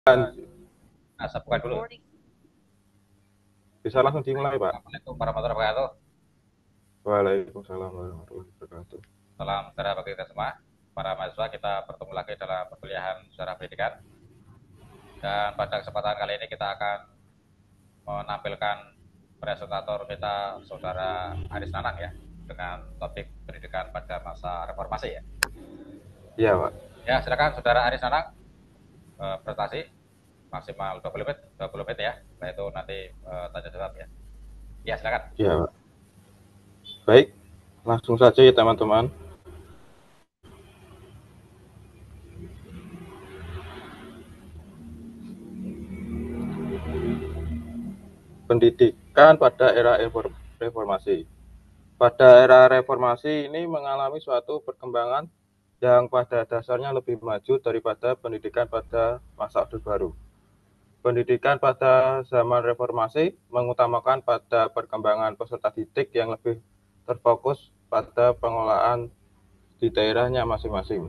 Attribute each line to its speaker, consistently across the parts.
Speaker 1: Saya buka dulu.
Speaker 2: Bisa langsung dimulai, Pak.
Speaker 1: Assalamualaikum warahmatullahi wabarakatuh.
Speaker 2: Waalaikumsalam warahmatullahi wabarakatuh.
Speaker 1: Salam sejahtera bagi kita semua. Para mahasiswa, kita bertemu lagi dalam perkuliahan sejarah pendidikan. Dan pada kesempatan kali ini kita akan menampilkan presentator kita, Saudara Aris Nanang ya, dengan topik pendidikan pada masa reformasi ya.
Speaker 2: Iya, Pak.
Speaker 1: Ya, silakan Saudara Aris Nanang presentasi maksimal 20 menit ya. Setelah itu nanti tanya jawab ya. Ya, silakan.
Speaker 2: Iya, Pak. Baik, langsung saja ya teman-teman. Pendidikan pada era reformasi. Pada era reformasi ini mengalami suatu perkembangan yang pada dasarnya lebih maju daripada pendidikan pada masa Orde Baru. Pendidikan pada zaman reformasi mengutamakan pada perkembangan peserta didik yang lebih terfokus pada pengelolaan di daerahnya masing-masing.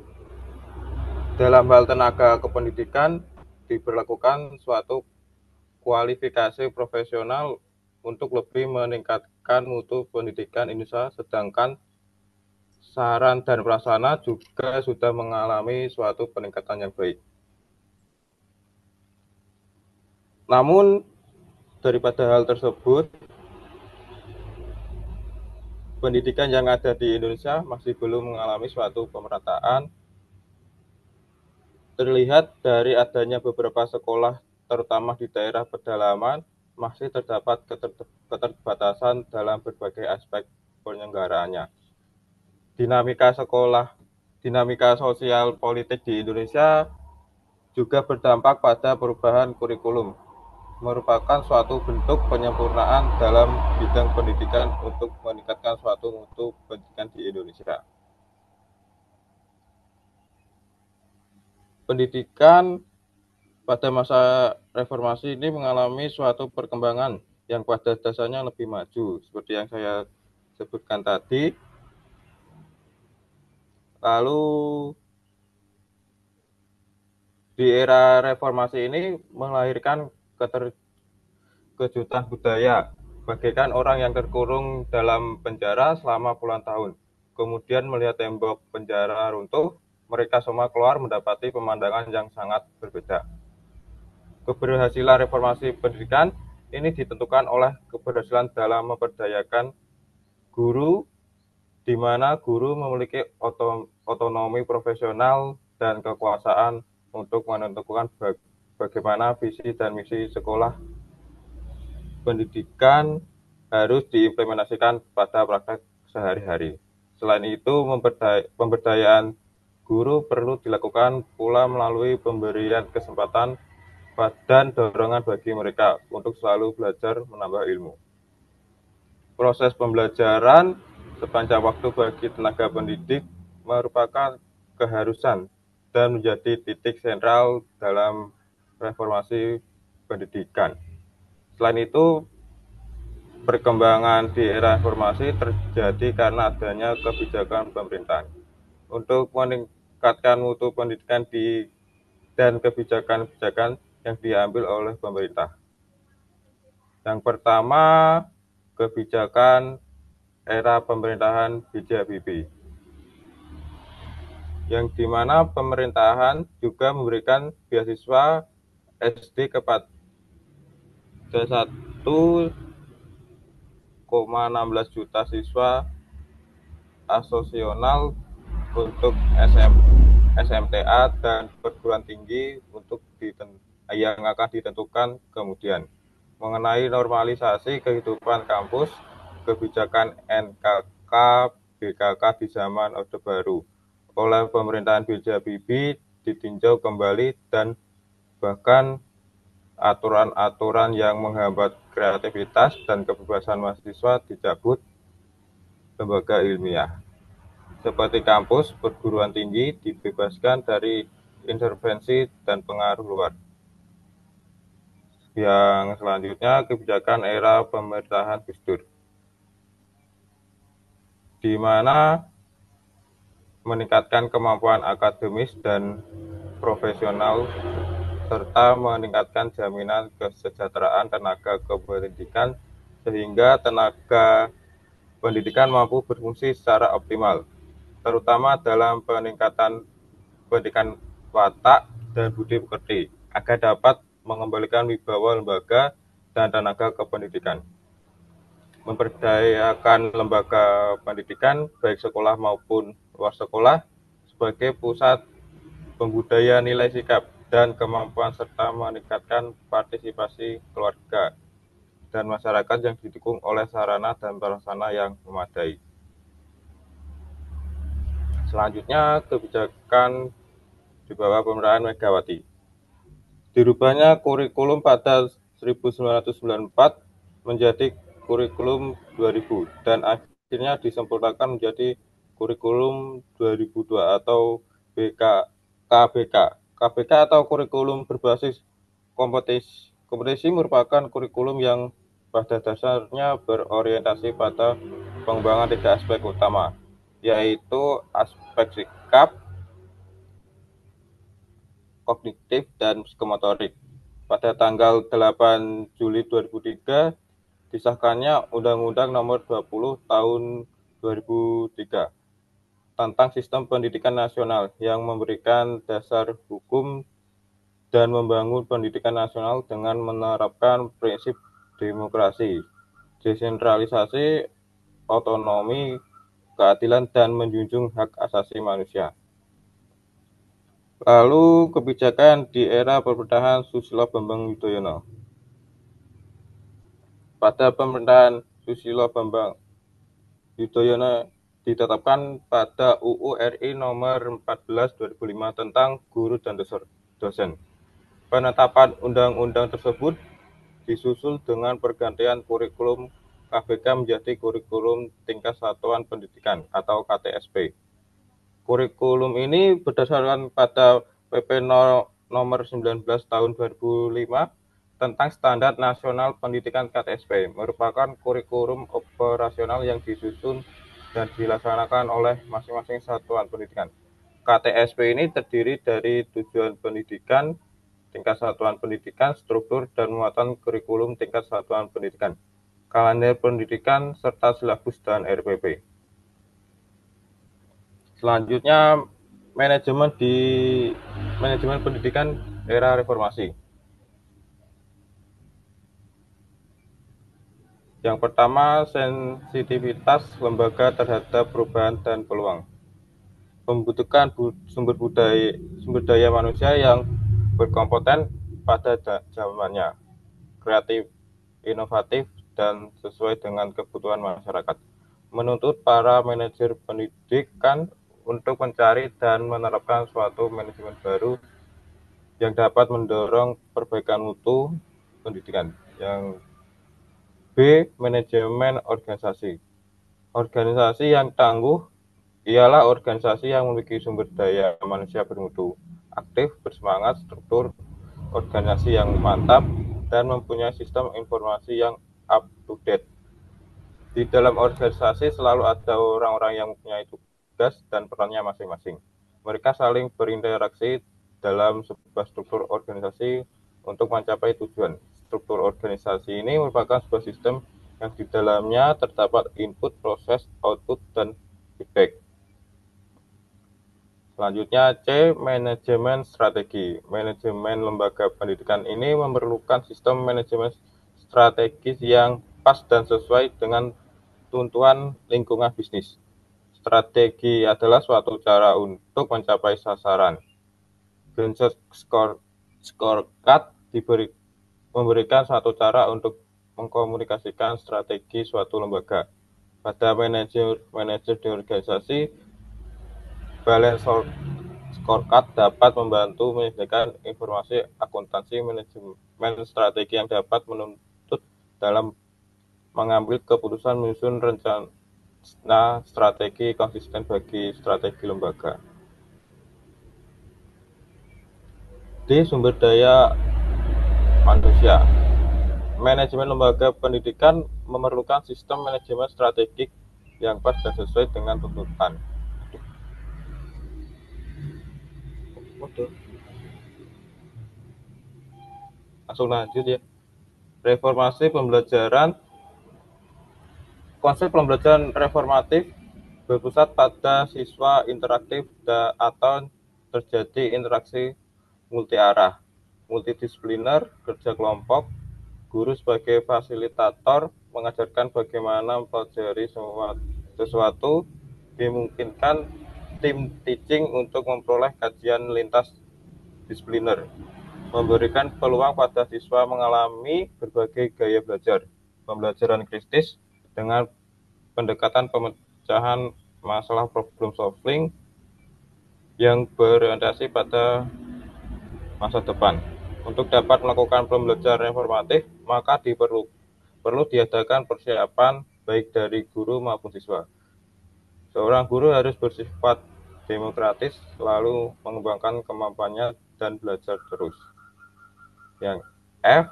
Speaker 2: Dalam hal tenaga kependidikan diberlakukan suatu kualifikasi profesional untuk lebih meningkatkan mutu pendidikan Indonesia, sedangkan saran dan prasarana juga sudah mengalami suatu peningkatan yang baik. Namun, daripada hal tersebut, pendidikan yang ada di Indonesia masih belum mengalami suatu pemerataan. Terlihat dari adanya beberapa sekolah, terutama di daerah pedalaman, masih terdapat keterbatasan dalam berbagai aspek penyelenggaraannya. Dinamika sekolah, dinamika sosial politik di Indonesia juga berdampak pada perubahan kurikulum, merupakan suatu bentuk penyempurnaan dalam bidang pendidikan untuk meningkatkan suatu mutu pendidikan di Indonesia. Pendidikan pada masa reformasi ini mengalami suatu perkembangan yang pada dasarnya lebih maju, seperti yang saya sebutkan tadi. Lalu di era reformasi ini melahirkan kejutan budaya, bagaikan orang yang terkurung dalam penjara selama puluhan tahun. Kemudian melihat tembok penjara runtuh, mereka semua keluar mendapati pemandangan yang sangat berbeda. Keberhasilan reformasi pendidikan ini ditentukan oleh keberhasilan dalam memperdayakan guru, di mana guru memiliki otonomi profesional dan kekuasaan untuk menentukan bagaimana visi dan misi sekolah pendidikan harus diimplementasikan pada praktek sehari-hari. Selain itu, pemberdayaan guru perlu dilakukan pula melalui pemberian kesempatan dan dorongan bagi mereka untuk selalu belajar menambah ilmu. Proses pembelajaran sepanjang waktu bagi tenaga pendidik merupakan keharusan dan menjadi titik sentral dalam reformasi pendidikan. Selain itu, perkembangan di era informasi terjadi karena adanya kebijakan pemerintah untuk meningkatkan mutu pendidikan dan kebijakan-kebijakan yang diambil oleh pemerintah. Yang pertama, kebijakan era pemerintahan B.J. Habibie, yang dimana pemerintahan juga memberikan beasiswa SD kepada 1,16 juta siswa asosional untuk SMTA dan perguruan tinggi untuk yang akan ditentukan kemudian. Mengenai normalisasi kehidupan kampus, kebijakan NKK BKK di zaman Orde Baru oleh pemerintahan B.J. Habibie ditinjau kembali dan bahkan aturan-aturan yang menghambat kreativitas dan kebebasan mahasiswa dicabut. Lembaga ilmiah seperti kampus perguruan tinggi dibebaskan dari intervensi dan pengaruh luar. Yang selanjutnya, kebijakan era pemerintahan Gus Dur, di mana meningkatkan kemampuan akademis dan profesional serta meningkatkan jaminan kesejahteraan tenaga kependidikan sehingga tenaga pendidikan mampu berfungsi secara optimal, terutama dalam peningkatan pendidikan watak dan budi pekerti, agar dapat mengembalikan wibawa lembaga dan tenaga kependidikan. Memberdayakan lembaga pendidikan, baik sekolah maupun luar sekolah, sebagai pusat pembudaya nilai sikap dan kemampuan serta meningkatkan partisipasi keluarga dan masyarakat yang didukung oleh sarana dan prasarana yang memadai. Selanjutnya, kebijakan di bawah pemerintahan Megawati. Dirubahnya kurikulum pada 1994 menjadi kurikulum 2000 dan akhirnya disempurnakan menjadi kurikulum 2002 atau KBK. KBK atau kurikulum berbasis kompetisi merupakan kurikulum yang pada dasarnya berorientasi pada pengembangan 3 aspek utama, yaitu aspek sikap, kognitif, dan psikomotorik. Pada tanggal 8 Juli 2003, disahkannya Undang-Undang Nomor 20 Tahun 2003 tentang Sistem Pendidikan Nasional yang memberikan dasar hukum dan membangun pendidikan nasional dengan menerapkan prinsip demokrasi, desentralisasi, otonomi, keadilan, dan menjunjung hak asasi manusia. Lalu kebijakan di era pemerintahan Susilo Bambang Yudhoyono. Pada pemerintahan Susilo Bambang Yudhoyono ditetapkan pada UU RI Nomor 14 2005 tentang guru dan dosen. Penetapan undang-undang tersebut disusul dengan pergantian kurikulum KBK menjadi kurikulum tingkat satuan pendidikan atau KTSP. Kurikulum ini berdasarkan pada PP Nomor 19 Tahun 2005 tentang Standar Nasional Pendidikan KTSP, merupakan kurikulum operasional yang disusun dan dilaksanakan oleh masing-masing satuan pendidikan. KTSP ini terdiri dari tujuan pendidikan, tingkat satuan pendidikan, struktur dan muatan kurikulum tingkat satuan pendidikan, kalender pendidikan, serta silabus dan RPP. Selanjutnya, manajemen pendidikan era reformasi. Yang pertama, sensitivitas lembaga terhadap perubahan dan peluang. Membutuhkan sumber daya manusia yang berkompeten pada zamannya, kreatif, inovatif, dan sesuai dengan kebutuhan masyarakat. Menuntut para manajer pendidikan untuk mencari dan menerapkan suatu manajemen baru yang dapat mendorong perbaikan mutu pendidikan. Yang B, manajemen organisasi. Organisasi yang tangguh ialah organisasi yang memiliki sumber daya manusia bermutu, aktif, bersemangat, struktur organisasi yang mantap, dan mempunyai sistem informasi yang up to date. Di dalam organisasi selalu ada orang-orang yang mempunyai tugas dan perannya masing-masing. Mereka saling berinteraksi dalam sebuah struktur organisasi untuk mencapai tujuan. Struktur organisasi ini merupakan sebuah sistem yang di dalamnya terdapat input, proses, output, dan feedback. Selanjutnya C, manajemen strategi. Manajemen lembaga pendidikan ini memerlukan sistem manajemen strategis yang pas dan sesuai dengan tuntutan lingkungan bisnis. Strategi adalah suatu cara untuk mencapai sasaran. Gantt scorecard memberikan suatu cara untuk mengkomunikasikan strategi suatu lembaga. Pada manajer di organisasi, balance scorecard dapat membantu menyediakan informasi akuntansi manajemen strategi yang dapat menuntut dalam mengambil keputusan menyusun rencana strategi konsisten bagi strategi lembaga. D, sumber daya manusia. Manajemen lembaga pendidikan memerlukan sistem manajemen strategik yang pas dan sesuai dengan tuntutan. langsung lanjut ya. Reformasi pembelajaran. Konsep pembelajaran reformatif berpusat pada siswa interaktif atau terjadi interaksi multiarah, multidisipliner, kerja kelompok, guru sebagai fasilitator mengajarkan bagaimana mempelajari sesuatu, dimungkinkan tim teaching untuk memperoleh kajian lintas disipliner, memberikan peluang pada siswa mengalami berbagai gaya belajar, pembelajaran kritis dengan pendekatan pemecahan masalah problem solving yang berorientasi pada masa depan. Untuk dapat melakukan pembelajaran informatif, maka perlu diadakan persiapan baik dari guru maupun siswa. Seorang guru harus bersifat demokratis, selalu mengembangkan kemampuannya dan belajar terus. Yang F,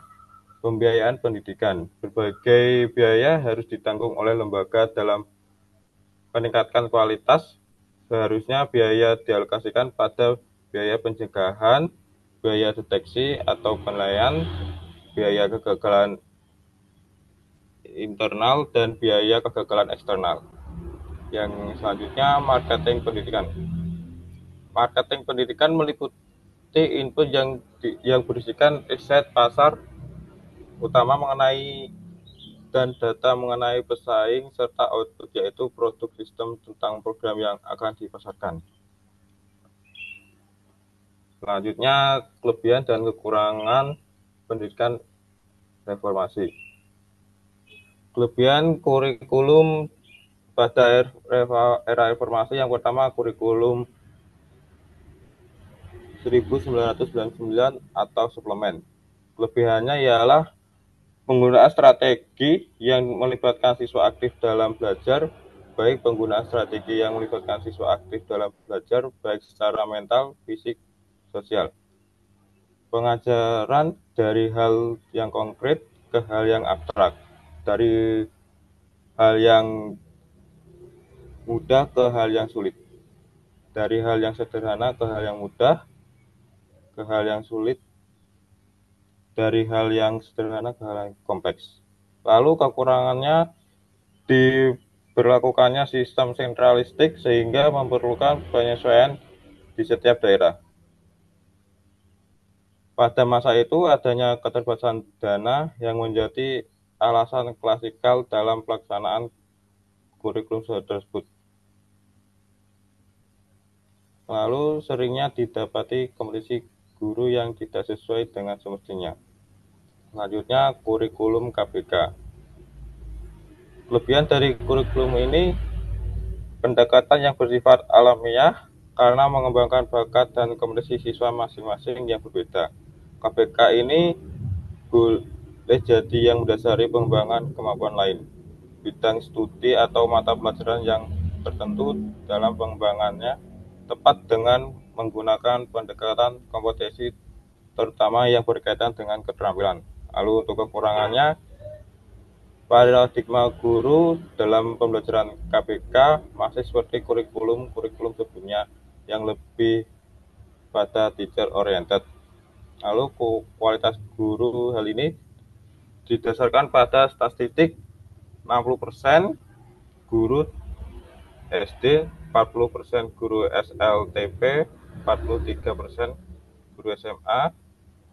Speaker 2: pembiayaan pendidikan. Berbagai biaya harus ditanggung oleh lembaga dalam meningkatkan kualitas. Seharusnya biaya dialokasikan pada biaya pencegahan, biaya deteksi atau penilaian, biaya kegagalan internal, dan biaya kegagalan eksternal. Yang selanjutnya, marketing pendidikan. Marketing pendidikan meliputi input yang berisikan riset pasar utama mengenai dan data mengenai pesaing serta output yaitu produk sistem tentang program yang akan dipasarkan. Selanjutnya, kelebihan dan kekurangan pendidikan reformasi. Kelebihan kurikulum pada era reformasi yang pertama, kurikulum 1999 atau suplemen. Kelebihannya ialah penggunaan strategi yang melibatkan siswa aktif dalam belajar, baik penggunaan strategi yang melibatkan siswa aktif dalam belajar, baik secara mental, fisik, sosial. Pengajaran dari hal yang konkret ke hal yang abstrak, dari hal yang mudah ke hal yang sulit, dari hal yang sederhana ke hal yang mudah, ke hal yang sulit, dari hal yang sederhana ke hal yang kompleks. Lalu kekurangannya diberlakukannya sistem sentralistik sehingga memerlukan penyesuaian di setiap daerah. Pada masa itu adanya keterbatasan dana yang menjadi alasan klasikal dalam pelaksanaan kurikulum tersebut. Lalu seringnya didapati kompetisi guru yang tidak sesuai dengan semestinya. Selanjutnya, kurikulum KBK. Kelebihan dari kurikulum ini pendekatan yang bersifat alamiah karena mengembangkan bakat dan kompetensi siswa masing-masing yang berbeda. KBK ini boleh jadi yang mendasari pengembangan kemampuan lain, bidang studi atau mata pelajaran yang tertentu dalam pengembangannya tepat dengan menggunakan pendekatan kompetensi terutama yang berkaitan dengan keterampilan. Lalu untuk kekurangannya, paradigma guru dalam pembelajaran KBK masih seperti kurikulum sebelumnya yang lebih pada teacher oriented. Lalu kualitas guru hal ini didasarkan pada statistik 60% guru SD, 40% guru SLTP, 43% guru SMA,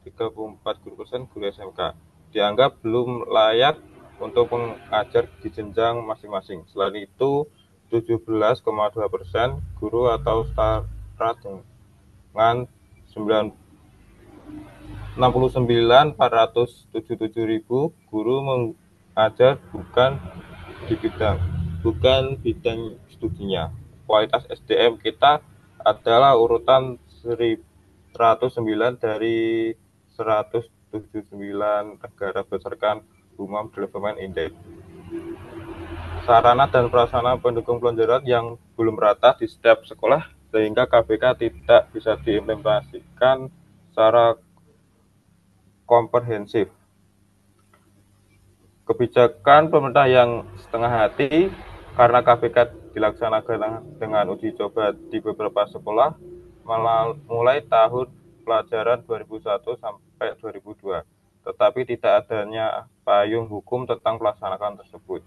Speaker 2: 34% guru SMK dianggap belum layak untuk mengajar di jenjang masing-masing. Selain itu, 17,2% guru atau setara dengan 69.477.000 guru mengajar bukan bidang studinya. Kualitas SDM kita adalah urutan 109 dari 179 negara berdasarkan Human Development Index. Sarana dan prasarana pendukung pembelajaran yang belum rata di setiap sekolah sehingga KBK tidak bisa diimplementasikan secara komprehensif. Kebijakan pemerintah yang setengah hati karena KBK dilaksanakan dengan uji coba di beberapa sekolah mulai tahun pelajaran 2001 sampai 2002. tetapi tidak adanya payung hukum tentang pelaksanaan tersebut.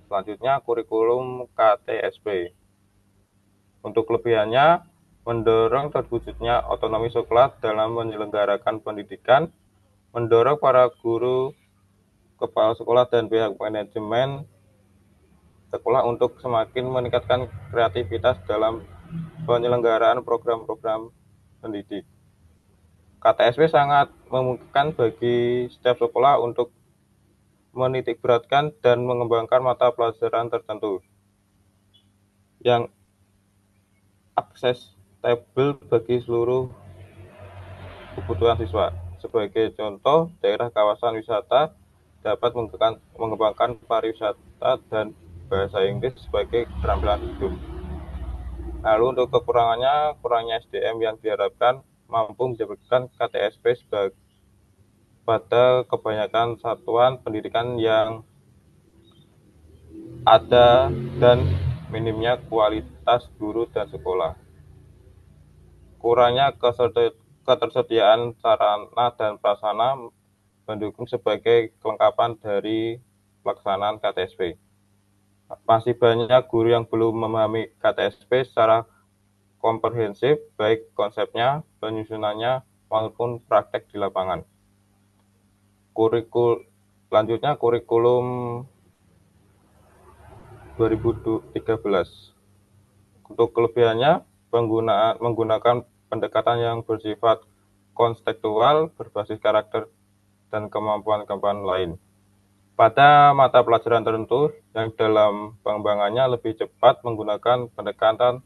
Speaker 2: Selanjutnya, kurikulum KTSP. Untuk kelebihannya, mendorong terwujudnya otonomi sekolah dalam menyelenggarakan pendidikan, mendorong para guru, kepala sekolah, dan pihak manajemen sekolah untuk semakin meningkatkan kreativitas dalam penyelenggaraan program-program pendidik. KTSP sangat memungkinkan bagi setiap sekolah untuk menitikberatkan dan mengembangkan mata pelajaran tertentu yang aksesibel bagi seluruh kebutuhan siswa. Sebagai contoh, daerah kawasan wisata dapat mengembangkan pariwisata dan bahasa Inggris sebagai keterampilan hidup. Lalu untuk kekurangannya, kurangnya SDM yang diharapkan mampu menjadikan KTSP pada kebanyakan satuan pendidikan yang ada dan minimnya kualitas guru dan sekolah. Kurangnya ketersediaan sarana dan prasarana mendukung sebagai kelengkapan dari pelaksanaan KTSP. Masih banyak guru yang belum memahami KTSP secara komprehensif, baik konsepnya, penyusunannya, maupun praktek di lapangan. Selanjutnya kurikulum 2013. Untuk kelebihannya, menggunakan pendekatan yang bersifat konstekstual, berbasis karakter, dan kemampuan-kemampuan lain. Pada mata pelajaran tertentu yang dalam pengembangannya lebih cepat menggunakan pendekatan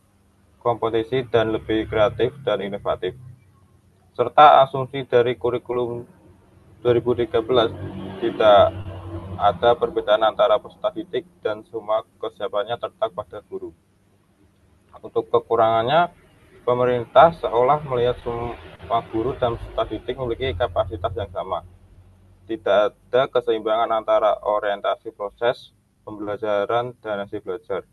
Speaker 2: kompetisi dan lebih kreatif dan inovatif. Serta asumsi dari kurikulum 2013 tidak ada perbedaan antara peserta didik dan semua kesiapannya terletak pada guru. Untuk kekurangannya, pemerintah seolah melihat semua guru dan peserta didik memiliki kapasitas yang sama. Tidak ada keseimbangan antara orientasi proses pembelajaran dan hasil belajar.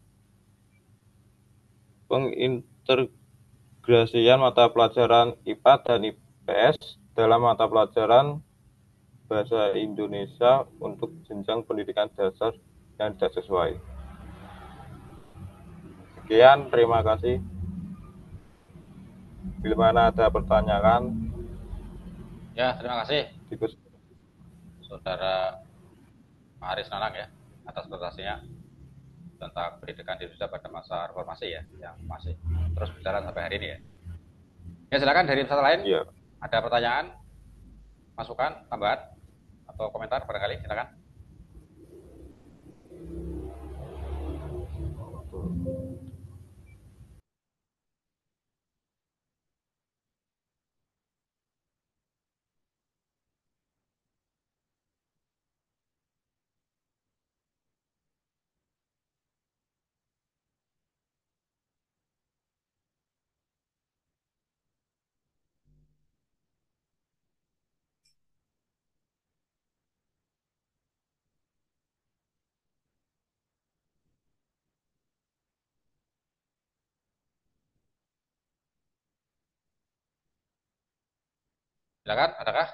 Speaker 2: Pengintegrasian mata pelajaran IPA dan IPS dalam mata pelajaran Bahasa Indonesia untuk jenjang pendidikan dasar yang tidak sesuai. Sekian, terima kasih. Bila mana ada pertanyaan,
Speaker 1: Ya, terima kasih
Speaker 2: diskusi.
Speaker 1: Saudara Aris Nanang ya atas presentasinya tentang pendidikan di Indonesia pada masa reformasi ya, yang masih terus berjalan sampai hari ini ya. Ya, silakan dari peserta lain.
Speaker 2: Ya.
Speaker 1: Ada pertanyaan, masukan, tambahan, atau komentar barangkali, silakan. Silakan, adakah?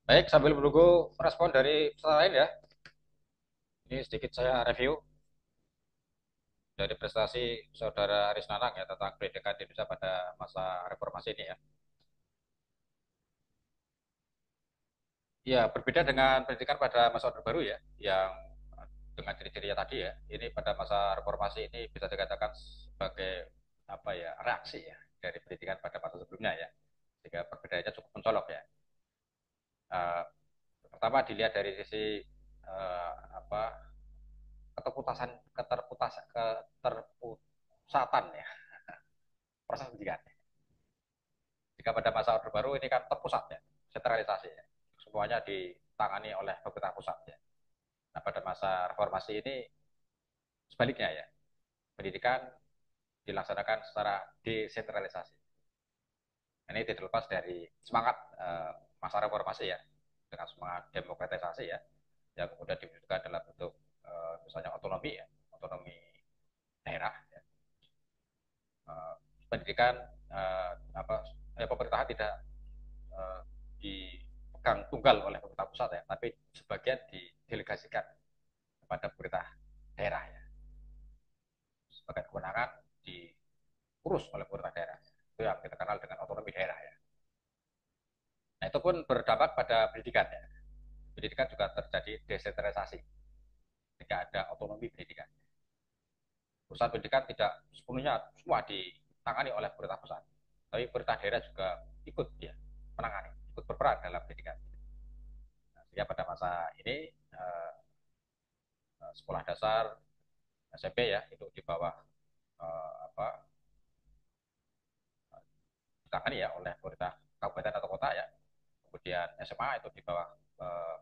Speaker 1: Baik, sambil menunggu respon dari peserta lain ya. Ini sedikit saya review dari prestasi Saudara Aris Nanang ya tentang pendidikan di Indonesia pada masa reformasi ini ya. Ya, berbeda dengan pendidikan pada masa Orde Baru ya, yang dengan ciri-cirinya tadi ya. Ini pada masa reformasi ini bisa dikatakan sebagai apa ya, reaksi ya dari pendidikan pada masa sebelumnya ya. Sehingga perbedaannya cukup mencolok ya. Uh, Pertama dilihat dari sisi apa keterpusatan ya proses pendidikan. Jika pada masa Orde Baru ini kan terpusat ya, sentralisasi ya. Semuanya ditangani oleh pemerintah pusat ya. Nah, pada masa reformasi ini sebaliknya ya. Pendidikan dilaksanakan secara desentralisasi. Ini tidak lepas dari semangat masa reformasi ya, dengan semangat demokratisasi ya, yang kemudian diwujudkan dalam pendidikan pemerintahan tidak dipegang tunggal oleh pemerintah pusat ya, tapi sebagian didelegasikan kepada pemerintah daerah ya. Sebagian kewenangan diurus oleh pemerintah daerah. Itu yang kita kenal dengan otonomi daerah ya. Nah, itu pun berdampak pada pendidikan ya. Pendidikan juga terjadi desentralisasi ketika ada otonomi pendidikan. Urusan pendidikan tidak sepenuhnya semua ditangani oleh pemerintah pusat, tapi pemerintah daerah juga ikut ya menangani, ikut berperan dalam pendidikan. Nah, sehingga pada masa ini sekolah dasar SMP ya itu di bawah ditangani ya oleh pemerintah kabupaten atau kota ya. Kemudian SMA itu di bawah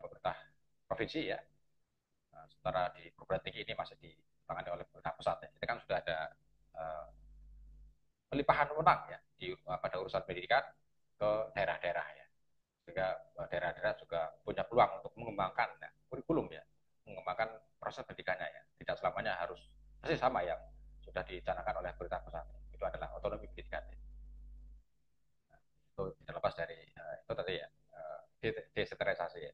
Speaker 1: pemerintah provinsi ya. Nah, sementara di perguruan tinggi ini masih ditangani oleh pemerintah pusat ya. Jadi kan sudah ada uh, pelimpahan wewenang ya pada urusan pendidikan ke daerah-daerah ya. Sehingga daerah-daerah juga punya peluang untuk mengembangkan ya, kurikulum ya, mengembangkan proses pendidikannya ya. Tidak selamanya harus persis sama yang sudah dicanangkan oleh pemerintah pusat. Itu adalah otonomi pendidikan. Ya. Nah, itu tidak lepas dari itu tadi ya desentralisasi ya.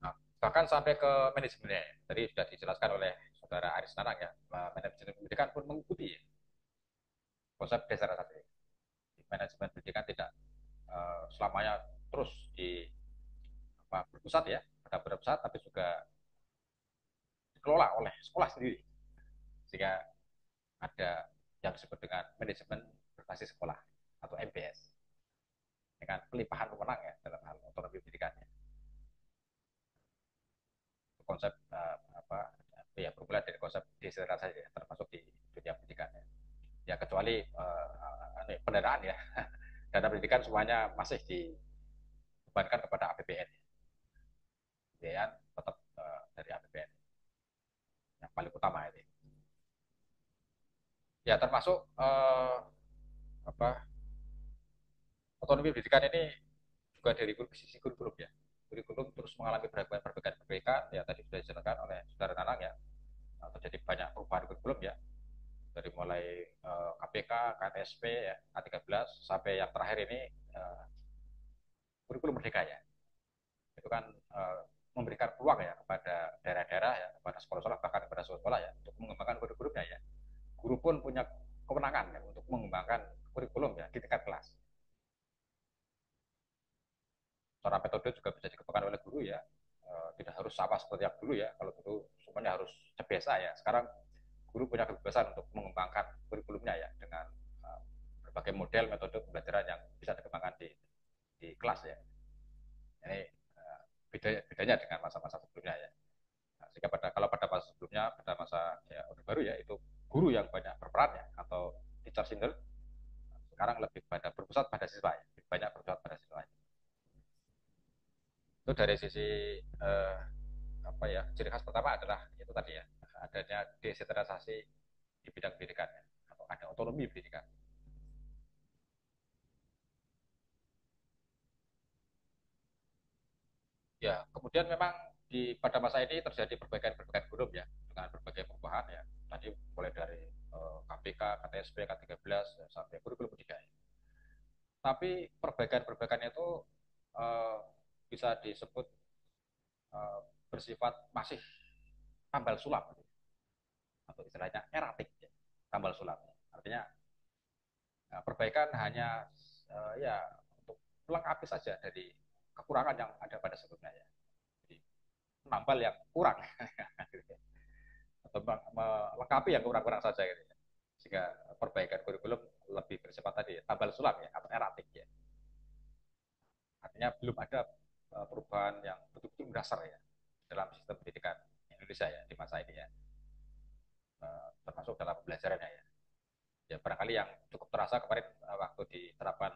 Speaker 1: Nah, bahkan sampai ke manajemennya. Tadi sudah dijelaskan oleh saudara Aris Nanang ya, manajemen pendidikan pun mengikuti ya, konsep desentralisasi. Manajemen pendidikan tidak selamanya terus di berpusat ya, pada berpusat, tapi juga dikelola oleh sekolah sendiri. Sehingga ada yang disebut dengan manajemen berbasis sekolah atau MBS dengan pelimpahan wewenang ya dalam hal otonomi pendidikannya. Konsep bermula dari konsep desentralisasi ya, termasuk di dunia pendidikan ya. Ya kecuali pendanaan ya. Dana pendidikan semuanya masih dibebankan kepada APBN. Biaya tetap dari APBN yang paling utama ini. Ya termasuk otonomi pendidikan ini juga dari sisi kurikulum ya. Kurikulum terus mengalami perbaikan ya tadi sudah dijelaskan oleh saudara Nanang ya. Terjadi banyak perubahan kurikulum ya dari mulai KPK, KTSP ya, K13 sampai yang terakhir ini kurikulum merdeka ya. Itu kan memberikan peluang ya kepada daerah-daerah ya, kepada sekolah-sekolah bahkan kepada sekolah ya untuk mengembangkan kurikulumnya ya. Guru pun punya kewenangan ya untuk mengembangkan kurikulum ya di tingkat kelas. Cara metode juga bisa dikembangkan oleh guru ya. Tidak harus sama seperti yang dulu ya. Kalau dulu semuanya harus biasa ya. Sekarang guru punya kebebasan untuk mengembangkan kurikulumnya ya dengan berbagai model metode pembelajaran yang bisa dikembangkan di kelas ya. Ini bedanya dengan masa-masa sebelumnya ya. Nah, sehingga kalau pada masa sebelumnya, pada masa ya Orde Baru ya itu guru yang banyak berperan ya atau teacher single. Sekarang lebih pada berpusat pada siswa ya, lebih banyak berpusat pada siswa. Itu dari sisi ciri khas pertama adalah itu tadi ya adanya desentralisasi di bidang pendidikan ya, atau ada otonomi pendidikan. Ya, kemudian memang pada masa ini terjadi perbaikan-perbaikan kurikulum ya dengan berbagai perubahan ya. Tadi mulai dari KPK, KTSP, K13 ya, sampai kurikulum pendidikan. Ya. Tapi perbaikan-perbaikan itu uh, bisa disebut uh, bersifat masih tambal sulam atau istilahnya eratik ya, tambal sulam. Artinya perbaikan hanya ya untuk melengkapi saja dari kekurangan yang ada pada sebelumnya ya. Jadi menambal yang kurang atau melengkapi yang kurang-kurang saja gitu ya. Sehingga perbaikan kurikulum lebih bersifat tadi tambal sulam ya atau eratik ya. Artinya belum ada perubahan yang betul-betul mendasar ya dalam sistem pendidikan Indonesia ya di masa ini ya. Termasuk dalam pembelajarannya ya. Ya barangkali yang cukup terasa kemarin waktu diterapkan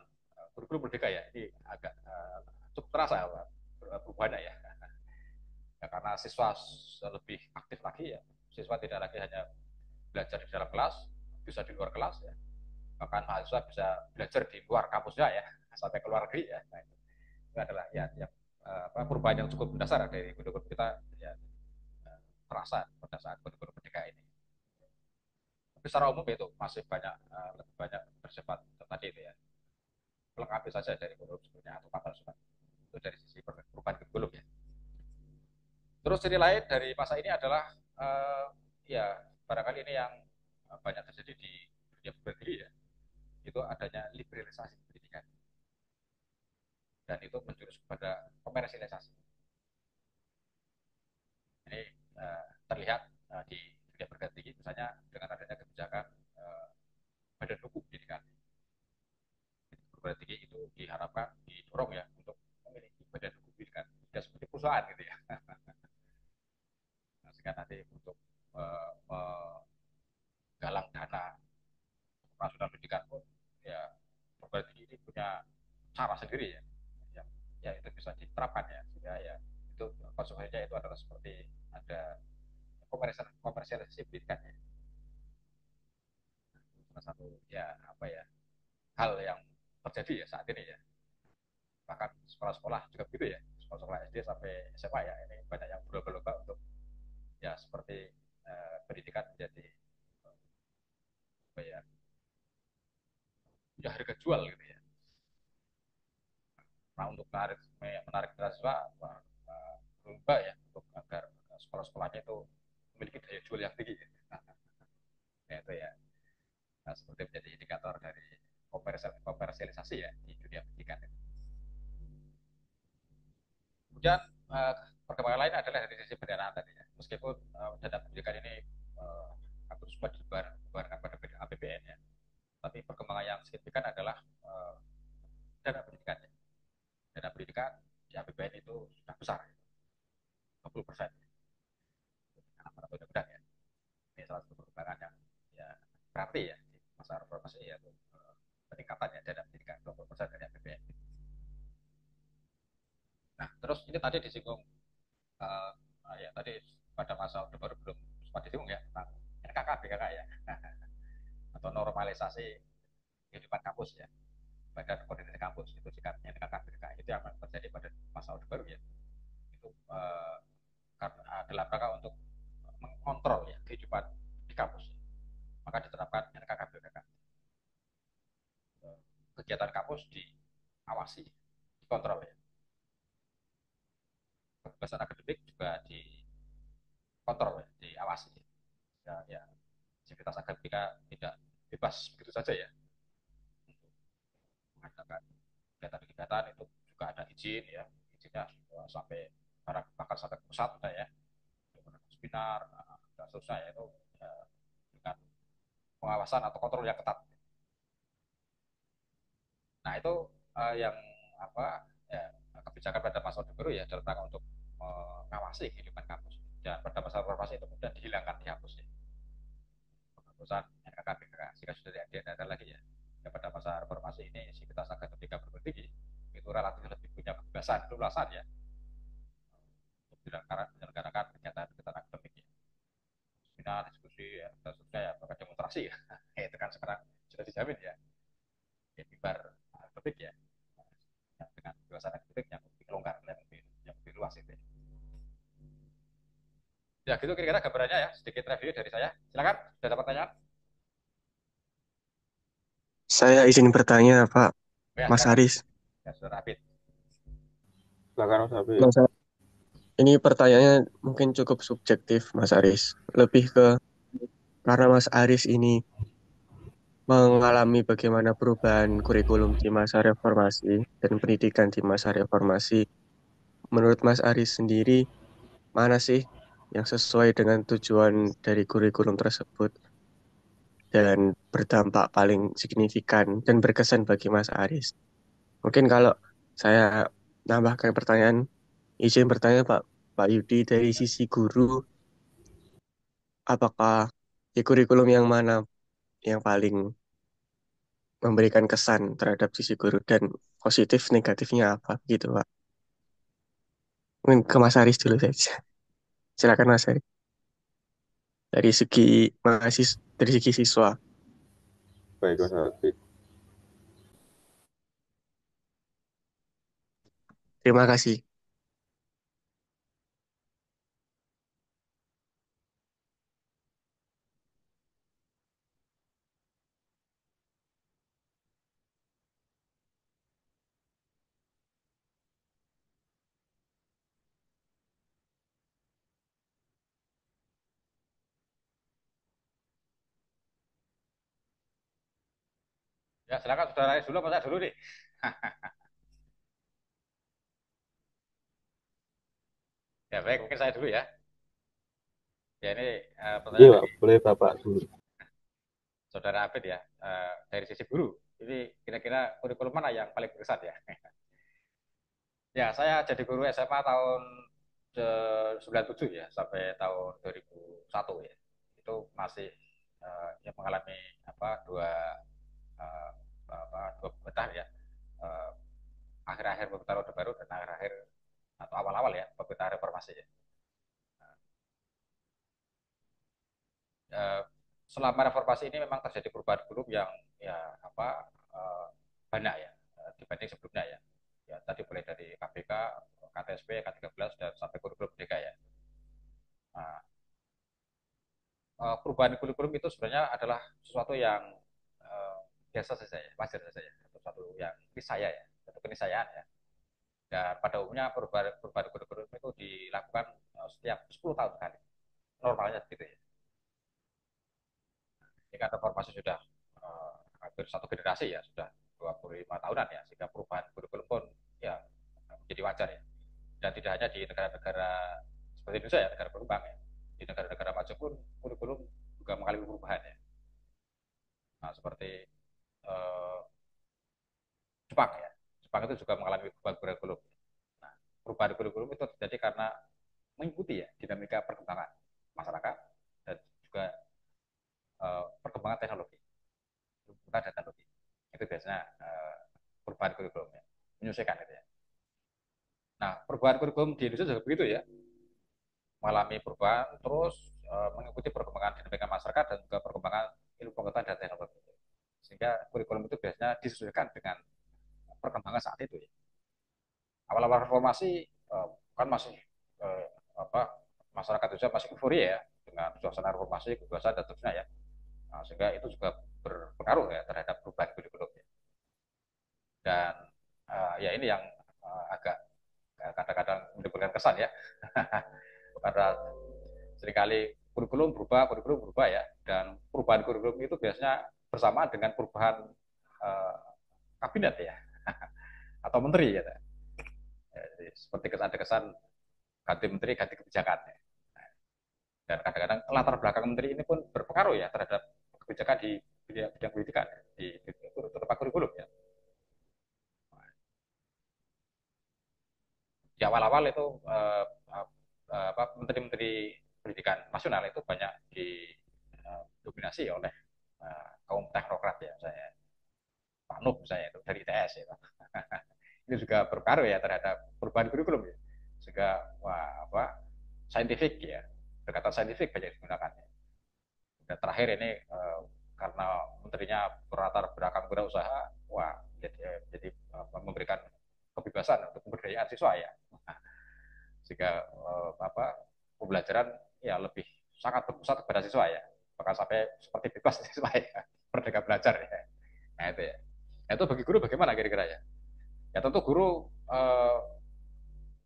Speaker 1: kurikulum merdeka ya ini agak cukup terasa perubahannya ya. Ya karena siswa lebih aktif lagi ya, siswa tidak lagi hanya belajar di dalam kelas, bisa di luar kelas ya, bahkan mahasiswa bisa belajar di luar kampusnya ya sampai ke luar negeri ya. Nah, itu adalah ya yang perubahan yang cukup mendasar dari kurikulum kita ya terasa pada saat kurikulum merdeka ini. Tapi secara umum itu masih banyak lebih banyak bersifat tadi itu ya, melengkapi saja dari kurikulum sebelumnya atau kapal sudah itu dari sisi perubahan kurikulum ya. Terus ciri lain dari masa ini adalah ya barangkali ini yang banyak terjadi di dunia perguruan tinggi ya, itu adanya liberalisasi pendidikan dan itu menjurus kepada komersialisasi. Ini terlihat di dunia perguruan tinggi misalnya dengan adanya kebijakan badan hukum pendidikan perguruan tinggi itu diharapkan didorong ya untuk memiliki badan hukum pendidikan tidak seperti perusahaan gitu ya. Nah, sehingga nanti untuk menggalang dana operasional pendidikan pun ya perguruan tinggi ini punya cara sendiri ya, yang ya itu bisa diterapkan ya, sehingga ya itu konsekuensinya itu adalah seperti ada komersialisasi pendidikan ya. Salah satu ya apa ya hal yang terjadi ya saat ini ya, bahkan sekolah-sekolah juga begitu ya, sekolah-sekolah SD sampai SMA ya ini banyak yang berlomba-lomba untuk ya seperti pendidikan menjadi apa ya punya harga jual gitu ya. Nah untuk menarik mahasiswa berlomba ya untuk agar sekolah-sekolahnya itu memiliki daya jual yang tinggi nah, ya itu ya nah, seperti menjadi indikator dari komersialisasi ya di dunia pendidikan. Kemudian perkembangan lain adalah dari sisi pendanaan tadi ya. Meskipun dana pendidikan ini hampir semua dibebankan pada APBN ya, tapi perkembangan yang signifikan adalah dana pendidikan. Ya. Dana pendidikan di APBN itu sudah besar, 20% anak undang-undang ya. Ini salah satu perkembangan yang ya berarti ya di masa reformasi yaitu peningkatannya dana pendidikan 20% dari APBN. Nah, terus ini tadi disinggung uh, ya tadi pada masa Orde Baru belum sempat disinggung ya tentang NKK BKK ya atau normalisasi kehidupan kampus ya, badan koordinasi kampus itu singkatnya NKK BKK itu yang terjadi pada masa Orde Baru ya, itu karena dalam rangka untuk mengontrol ya kehidupan di kampus, maka diterapkan NKK BKK. Kegiatan kampus diawasi, dikontrol ya, kebebasan akademik juga dikontrol ya, diawasi ya, ya aktivitas akademika tidak bebas begitu saja ya, untuk mengadakan kegiatan-kegiatan itu juga ada izin ya, izinnya sampai bahkan sampai pusat ada ya, seminar dan seterusnya ya, itu ya, dengan pengawasan atau kontrol yang ketat. Nah itu yang apa ya kebijakan pada masa Orde Baru ya dalam rangka untuk mengawasi kehidupan kampus. Dan pada masa reformasi itu kemudian dihilangkan di kampus ya. Penghapusan NKKBK jika sudah tidak ada lagi ya. Ya pada masa reformasi ini sivitas akademika perguruan tinggi itu relatif lebih punya kebebasan, keluasan ya untuk menyelenggarakan kegiatan-kegiatan akademik ya. Seminar, diskusi, ya, dan seterusnya ya, bahkan demonstrasi ya. Itu kan sekarang sudah dijamin ya. Ya, bibar akademik ya. Yang dengan kebebasan akademik yang lebih longgar, yang lebih luas itu. Ya gitu kira-kira gambarannya ya, sedikit review dari saya. Silakan, sudah dapat pertanyaan?
Speaker 3: Saya izin bertanya, Pak,
Speaker 1: Oh, ya,
Speaker 3: Mas
Speaker 1: silakan.
Speaker 3: Aris.
Speaker 1: Ya, sudah rapid.
Speaker 2: Silakan Mas Habib.
Speaker 3: Mas, ini pertanyaannya mungkin cukup subjektif, Mas Aris. Lebih ke karena Mas Aris ini mengalami bagaimana perubahan kurikulum di masa reformasi dan pendidikan di masa reformasi. Menurut Mas Aris sendiri, mana sih yang sesuai dengan tujuan dari kurikulum tersebut dan berdampak paling signifikan dan berkesan bagi Mas Aris? Mungkin kalau saya nambahkan pertanyaan, izin bertanya Pak Yudi, dari sisi guru, apakah kurikulum yang mana yang paling memberikan kesan terhadap sisi guru dan positif negatifnya apa gitu Pak? Mungkin ke Mas Aris dulu saja. Silakan Mas Aris. Dari segi dari segi siswa.
Speaker 2: Baik Mas Habib.
Speaker 3: Terima kasih.
Speaker 1: Ya, silakan saudara dulu, apa saya dulu nih? Ya, baik, mungkin saya dulu ya. Ya, ini pertanyaan
Speaker 2: Iya,
Speaker 1: dari
Speaker 2: boleh Bapak dulu.
Speaker 1: saudara Abid ya. Dari sisi guru, ini kira-kira kurikulum mana yang paling berkesan ya? Ya, saya jadi guru SMA tahun 97 ya, sampai tahun 2001 ya. Itu masih yang mengalami apa eh, dua pemerintahan ya. Eh, Akhir-akhir pemerintahan Orde Baru dan akhir-akhir atau awal-awal ya pemerintahan reformasi ya. Eh, Selama reformasi ini memang terjadi perubahan kurikulum yang ya apa eh, banyak ya dibanding sebelumnya ya. Ya tadi mulai dari KPK, KTSP, K13 dan sampai kurikulum merdeka ya. Nah, perubahan kurikulum itu sebenarnya adalah sesuatu yang eh, biasa saja ya, wajar saja ya, sesuatu yang niscaya ya, satu keniscayaan ya. Dan pada umumnya perubahan kurikulum itu dilakukan setiap 10 tahun sekali. Normalnya begitu ya. Ini kan reformasi sudah hampir satu generasi ya, sudah 25 tahunan ya, sehingga perubahan kurikulum pun ya menjadi wajar ya. Dan tidak hanya di negara-negara seperti Indonesia ya, negara berkembang ya. Di negara-negara maju pun kurikulum juga mengalami perubahan ya. Nah, seperti eh, Jepang ya. Jepang itu juga mengalami perubahan kurikulum. Nah, perubahan kurikulum itu terjadi karena mengikuti ya dinamika perkembangan masyarakat dan juga perkembangan teknologi, perkembangan teknologi. Itu biasanya perubahan kurikulum ya, menyesuaikan itu ya. Nah, perubahan kurikulum di Indonesia juga begitu ya, mengalami perubahan terus mengikuti perkembangan dinamika masyarakat dan juga perkembangan ilmu pengetahuan dan teknologi. Sehingga kurikulum itu biasanya disesuaikan dengan perkembangan saat itu ya. Awal-awal reformasi kan masih eh, apa masyarakat Indonesia masih euforia ya dengan suasana reformasi, kebebasan dan seterusnya ya. Nah, sehingga itu juga berpengaruh ya terhadap perubahan kurikulum ya. Dan ya ini yang agak kadang-kadang menimbulkan kesan ya karena seringkali kurikulum berubah ya, dan perubahan kurikulum itu biasanya bersamaan dengan perubahan uh, kabinet ya atau menteri ya. Jadi, seperti ada kesan ganti menteri ganti kebijakan ya. Dan kadang-kadang latar belakang menteri ini pun berpengaruh ya terhadap kebijakan di bidang pendidikan ya, di terutama kurikulum ya. Di awal-awal itu menteri-menteri pendidikan nasional itu banyak didominasi oleh kaum teknokrat ya, saya Pak Nuh misalnya itu dari ITS ya. Ini juga berpengaruh ya terhadap perubahan kurikulum ya. Sehingga apa saintifik ya, pendekatan saintifik banyak digunakan. Dan terakhir ini karena menterinya berlatar belakang wirausaha, jadi memberikan kebebasan untuk pemberdayaan siswa ya. Sehingga pembelajaran ya lebih sangat berpusat kepada siswa ya, bahkan sampai seperti bebas siswa ya, merdeka belajar ya. Nah itu ya. Nah, itu bagi guru bagaimana kira-kira ya? Ya tentu guru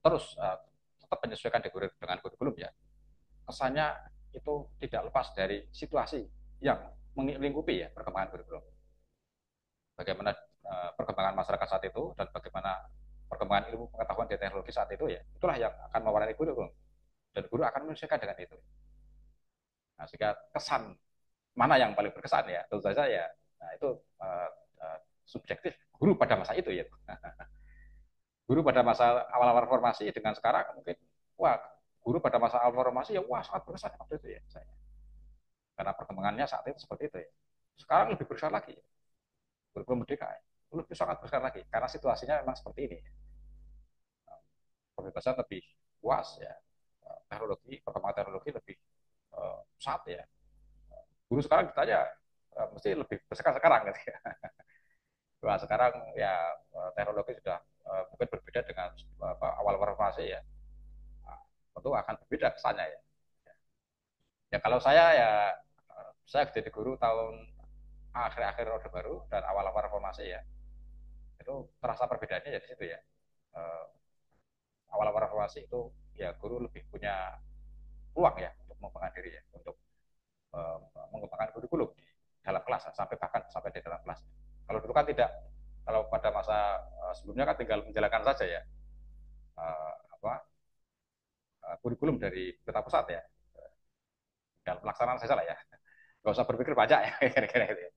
Speaker 1: terus tetap menyesuaikan dengan kurikulum ya. Kesannya itu tidak lepas dari situasi yang melingkupi ya perkembangan kurikulum. Bagaimana perkembangan masyarakat saat itu dan bagaimana perkembangan ilmu pengetahuan dan teknologi saat itu ya, itulah yang akan mewarnai kurikulum dan guru akan menyesuaikan dengan itu. Nah, sehingga kesan mana yang paling berkesan ya, tentu saja ya, nah itu subjektif guru pada masa itu ya. Guru pada masa awal-awal reformasi dengan sekarang mungkin wah, guru pada masa awal reformasi ya wah sangat berkesan waktu itu ya saya. Karena perkembangannya saat itu seperti itu ya. Sekarang lebih besar lagi ya. Kurikulum merdeka ya. Lebih sangat besar lagi karena situasinya memang seperti ini ya. Kebebasan lebih luas ya. Perkembangan teknologi lebih pesat ya. Guru sekarang ditanya mesti lebih besar sekarang gitu ya. Wah, sekarang ya teknologi sudah mungkin berbeda dengan awal reformasi ya. Nah, tentu akan berbeda kesannya ya. Ya kalau saya ya saya jadi guru tahun akhir-akhir Orde Baru dan awal-awal reformasi ya. Itu terasa perbedaannya ya di situ ya. Eh, Awal-awal reformasi itu ya guru lebih punya peluang ya untuk mengembangkan diri ya, untuk mengembangkan kurikulum di dalam kelas sampai bahkan sampai di dalam kelas Kalau dulu kan tidak, kalau pada masa sebelumnya kan tinggal menjalankan saja ya apa kurikulum dari pemerintah pusat ya, tinggal pelaksanaan saja lah ya, nggak usah berpikir banyak ya kira-kira gitu ya.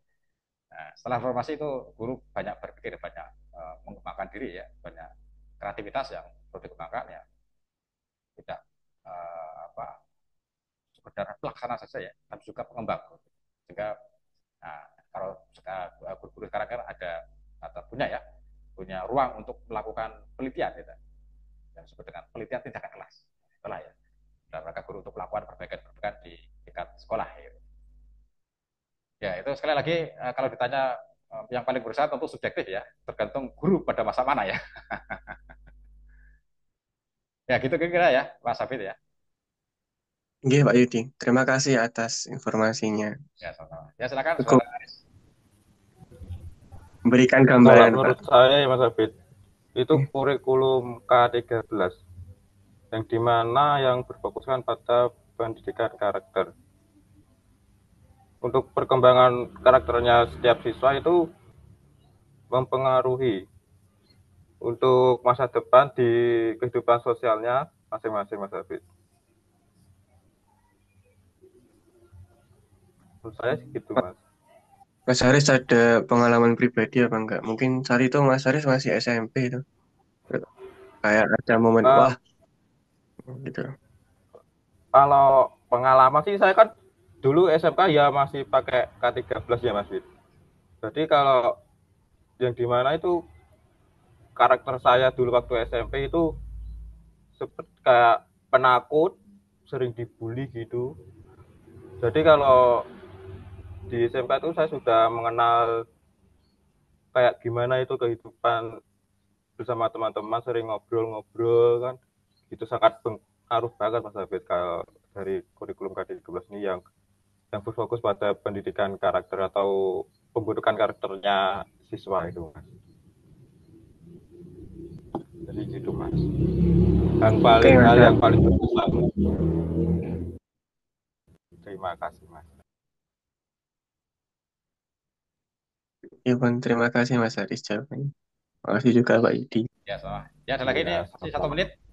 Speaker 1: Nah, setelah reformasi itu guru banyak berpikir, banyak mengembangkan diri ya, banyak kreativitas yang perlu dikembangkan ya, tidak apa sekedar pelaksana saja ya, tapi juga pengembang. Sehingga nah, kalau guru-guru sekarang kan ada atau punya ya, punya ruang untuk melakukan penelitian gitu, yang disebut dengan penelitian tindakan kelas. Itulah ya, dan mereka guru untuk melakukan perbaikan-perbaikan di tingkat sekolah gitu. Ya itu sekali lagi kalau ditanya yang paling berusaha tentu subjektif ya, tergantung guru pada masa mana ya. Ya gitu kira-kira ya, Mas Hafid ya.
Speaker 3: Oke, Pak Yudi. Terima kasih atas informasinya.
Speaker 1: Ya, sama-sama. Ya silakan,
Speaker 3: Cukup
Speaker 1: saudara.
Speaker 3: memberikan
Speaker 2: Kalau
Speaker 3: gambaran, Pak.
Speaker 2: menurut saya ya Mas Abid, itu
Speaker 3: Oke.
Speaker 2: kurikulum K13 yang dimana yang berfokuskan pada pendidikan karakter. Untuk perkembangan karakternya setiap siswa itu mempengaruhi untuk masa depan di kehidupan sosialnya masing-masing Mas Abid. Menurut saya sih gitu Mas.
Speaker 3: Mas Haris ada pengalaman pribadi apa enggak? Mungkin saat itu Mas Haris masih SMP itu. Kayak ada momen,
Speaker 2: Uh,
Speaker 3: wah, gitu.
Speaker 2: Kalau pengalaman sih saya kan dulu SMK ya masih pakai K13 ya Mas Bid. Jadi kalau yang dimana itu karakter saya dulu waktu SMP itu seperti kayak penakut, sering dibully gitu. Jadi kalau di SMK itu saya sudah mengenal kayak gimana itu kehidupan bersama teman-teman, sering ngobrol-ngobrol kan. Itu sangat pengaruh banget Mas Habib kalau dari kurikulum K13 ini yang berfokus pada pendidikan karakter atau pembentukan karakternya siswa itu Mas. Jadi gitu Mas.
Speaker 3: Oke, Mas
Speaker 2: Hal yang
Speaker 3: Haris.
Speaker 2: paling berkesan. Terima kasih Mas.
Speaker 3: Ya, Bang. Terima kasih Mas Haris jawabannya. Terima kasih juga Pak Yudi.
Speaker 1: Ya sama. Ya ada lagi ini
Speaker 2: Iya,
Speaker 1: masih 1 menit.
Speaker 2: sama-sama.